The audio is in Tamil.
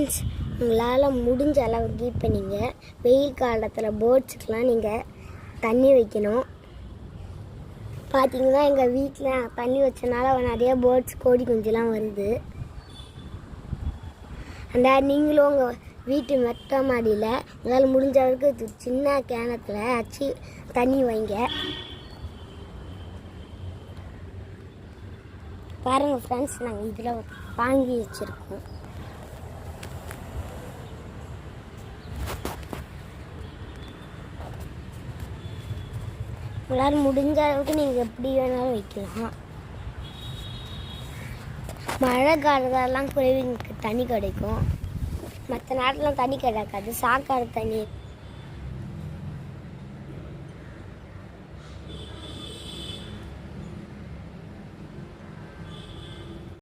ஃப்ரெண்ட்ஸ், உங்களால் முடிஞ்ச அளவுக்கு இப்போ நீங்கள் வெயில் காலத்தில் பேர்ட்ஸுக்கெலாம் நீங்கள் தண்ணி வைக்கணும். பார்த்தீங்கன்னா எங்கள் வீட்டில் தண்ணி வச்சனால நிறைய பேர்ட்ஸ் கோழி குஞ்சுலாம் வருது. அந்த நீங்களும் உங்கள் வீட்டு மெத்த மாடியில் உங்களால் முடிஞ்ச அளவுக்கு சின்ன கேனத்தில் வச்சு தண்ணி வைங்க. பாருங்கள் ஃப்ரெண்ட்ஸ், நாங்கள் இதில் வாங்கி வச்சுருக்கோம். உங்களால் முடிஞ்ச அளவுக்கு நீங்கள் எப்படி வேணாலும் வைக்கலாம். மழை காலத்துலலாம் குருவிங்களுக்கு தண்ணி கிடைக்கும். மற்ற நேரத்தில் தண்ணி கிடைக்காது. சாக்கடை தண்ணி